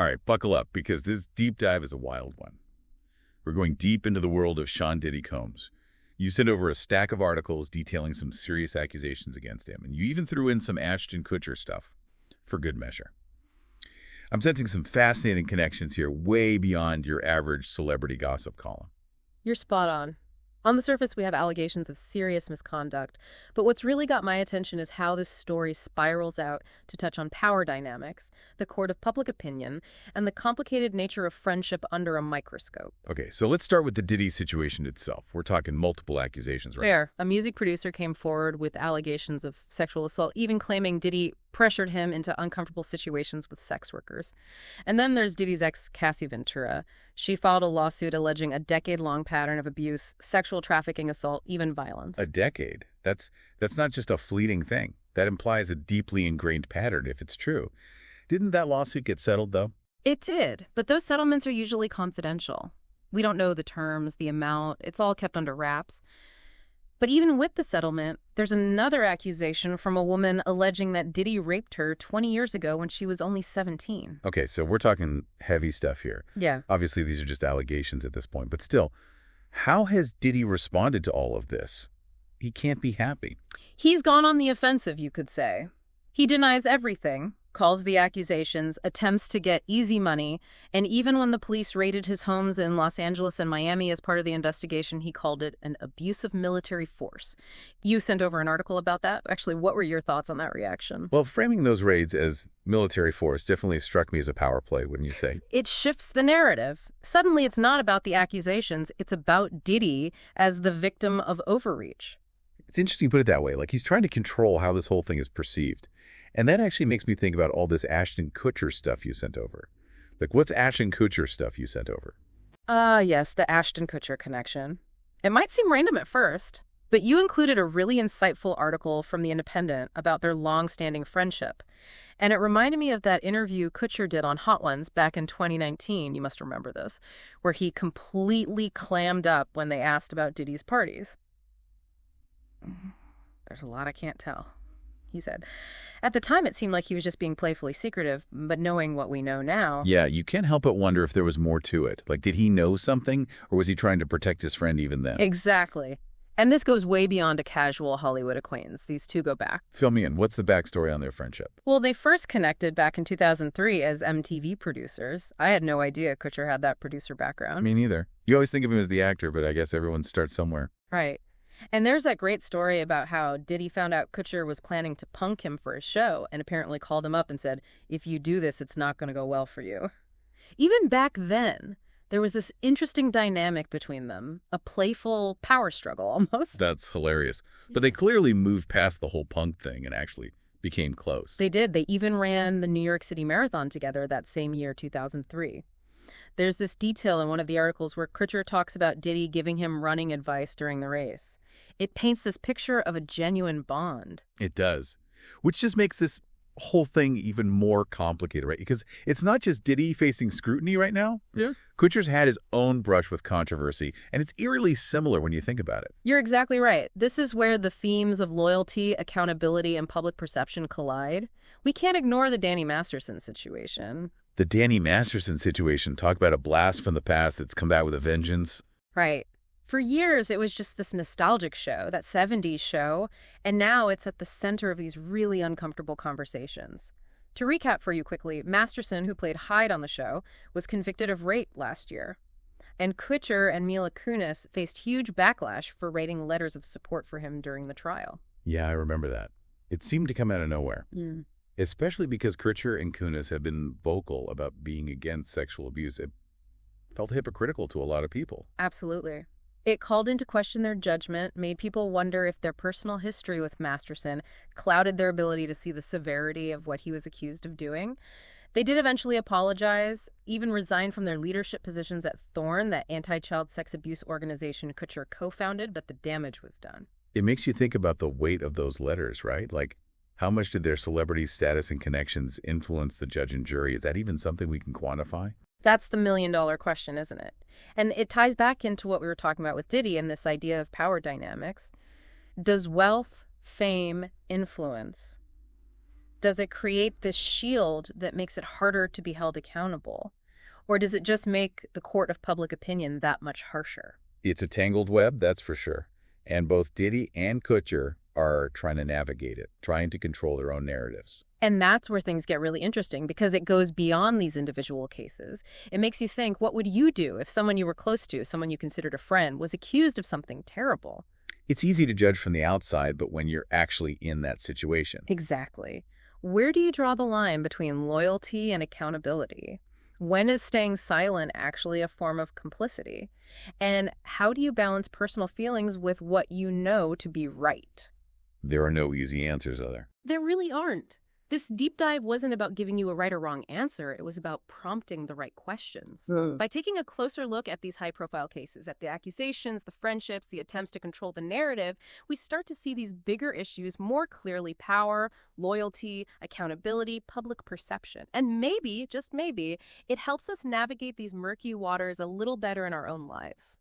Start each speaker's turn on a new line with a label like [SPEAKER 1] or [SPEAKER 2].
[SPEAKER 1] All right, buckle up, because this deep dive is a wild one. We're going deep into the world of Sean Diddy Combs. You sent over a stack of articles detailing some serious accusations against him, and you even threw in some Ashton Kutcher stuff, for good measure. I'm sensing some fascinating connections here, way beyond your average celebrity gossip column.
[SPEAKER 2] You're spot on. On the surface, we have allegations of serious misconduct, but what's really got my attention is how this story spirals out to touch on power dynamics, the court of public opinion, and the complicated nature of friendship under a microscope.
[SPEAKER 1] Okay, so let's start with the Diddy situation itself. We're talking multiple accusations, right?
[SPEAKER 2] Fair. A music producer came forward with allegations of sexual assault, even claiming Diddy pressured him into uncomfortable situations with sex workers. And then there's Diddy's ex, Cassie Ventura. She filed a lawsuit alleging a decade-long pattern of abuse, sexual trafficking, assault, even violence.
[SPEAKER 1] A decade? That's not just a fleeting thing. That implies a deeply ingrained pattern, if it's true. Didn't that lawsuit get settled, though?
[SPEAKER 2] It did, but those settlements are usually confidential. We don't know the terms, the amount. It's all kept under wraps. But even with the settlement, there's another accusation from a woman alleging that Diddy raped her 20 years ago when she was only 17.
[SPEAKER 1] Okay, so we're talking heavy stuff here.
[SPEAKER 2] Yeah.
[SPEAKER 1] Obviously, these are just allegations at this point, but still, how has Diddy responded to all of this? He can't be happy.
[SPEAKER 2] He's gone on the offensive, you could say. He denies everything, calls the accusations, attempts to get easy money, and even when the police raided his homes in Los Angeles and Miami as part of the investigation, he called it an abuse of military force. You sent over an article about that. Actually, what were your thoughts on that reaction?
[SPEAKER 1] Well, framing those raids as military force definitely struck me as a power play, wouldn't you say?
[SPEAKER 2] It shifts the narrative. Suddenly, it's not about the accusations. It's about Diddy as the victim of overreach.
[SPEAKER 1] It's interesting you put it that way. Like, he's trying to control how this whole thing is perceived. And that actually makes me think about all this Ashton Kutcher stuff you sent over. Like, what's Ashton Kutcher stuff you sent over?
[SPEAKER 2] Yes, the Ashton Kutcher connection. It might seem random at first, but you included a really insightful article from The Independent about their long-standing friendship. And it reminded me of that interview Kutcher did on Hot Ones back in 2019, you must remember this, where he completely clammed up when they asked about Diddy's parties. There's a lot I can't tell, he said. At the time, it seemed like he was just being playfully secretive, but knowing what we know now...
[SPEAKER 1] Yeah, you can't help but wonder if there was more to it. Like, did he know something, or was he trying to protect his friend even then?
[SPEAKER 2] Exactly. And this goes way beyond a casual Hollywood acquaintance. These two go back.
[SPEAKER 1] Fill me in. What's the backstory on their friendship?
[SPEAKER 2] Well, they first connected back in 2003 as MTV producers. I had no idea Kutcher had that producer background.
[SPEAKER 1] Me neither. You always think of him as the actor, but I guess everyone starts somewhere.
[SPEAKER 2] Right. And there's that great story about how Diddy found out Kutcher was planning to punk him for a show and apparently called him up and said, if you do this, it's not going to go well for you. Even back then, there was this interesting dynamic between them, a playful power struggle almost.
[SPEAKER 1] That's hilarious. But they clearly moved past the whole punk thing and actually became close.
[SPEAKER 2] They did. They even ran the New York City Marathon together that same year, 2003. There's this detail in one of the articles where Kutcher talks about Diddy giving him running advice during the race. It paints this picture of a genuine bond.
[SPEAKER 1] It does, which just makes this whole thing even more complicated, right? Because it's not just Diddy facing scrutiny right now.
[SPEAKER 2] Yeah.
[SPEAKER 1] Kutcher's had his own brush with controversy, and it's eerily similar when you think about it.
[SPEAKER 2] You're exactly right. This is where the themes of loyalty, accountability, and public perception collide. We can't ignore the Danny Masterson situation.
[SPEAKER 1] The Danny Masterson situation, talk about a blast from the past that's come back with a vengeance.
[SPEAKER 2] Right. For years, it was just this nostalgic show, that 70s show, and now it's at the center of these really uncomfortable conversations. To recap for you quickly, Masterson, who played Hyde on the show, was convicted of rape last year. And Kutcher and Mila Kunis faced huge backlash for writing letters of support for him during the trial.
[SPEAKER 1] Yeah, I remember that. It seemed to come out of nowhere. Especially because Kutcher and Kunis have been vocal about being against sexual abuse. It felt hypocritical to a lot of people.
[SPEAKER 2] Absolutely. It called into question their judgment, made people wonder if their personal history with Masterson clouded their ability to see the severity of what he was accused of doing. They did eventually apologize, even resign from their leadership positions at Thorn, that anti-child sex abuse organization Kutcher co-founded, but the damage was done.
[SPEAKER 1] It makes you think about the weight of those letters, right? Like, how much did their celebrity status and connections influence the judge and jury? Is that even something we can quantify?
[SPEAKER 2] That's the million-dollar question, isn't it? And it ties back into what we were talking about with Diddy and this idea of power dynamics. Does wealth, fame, influence Does it create this shield that makes it harder to be held accountable? Or does it just make the court of public opinion that much harsher?
[SPEAKER 1] It's a tangled web, that's for sure. And both Diddy and Kutcher are trying to navigate it, trying to control their own narratives.
[SPEAKER 2] And that's where things get really interesting because it goes beyond these individual cases. It makes you think, what would you do if someone you were close to, someone you considered a friend, was accused of something terrible?
[SPEAKER 1] It's easy to judge from the outside, but when you're actually in that situation.
[SPEAKER 2] Exactly. Where do you draw the line between loyalty and accountability? When is staying silent actually a form of complicity? And how do you balance personal feelings with what you know to be right?
[SPEAKER 1] There are no easy answers, are there?
[SPEAKER 2] There really aren't. This deep dive wasn't about giving you a right or wrong answer. It was about prompting the right questions. By taking a closer look at these high-profile cases, at the accusations, the friendships, the attempts to control the narrative, we start to see these bigger issues more clearly: power, loyalty, accountability, public perception. And maybe, just maybe, it helps us navigate these murky waters a little better in our own lives.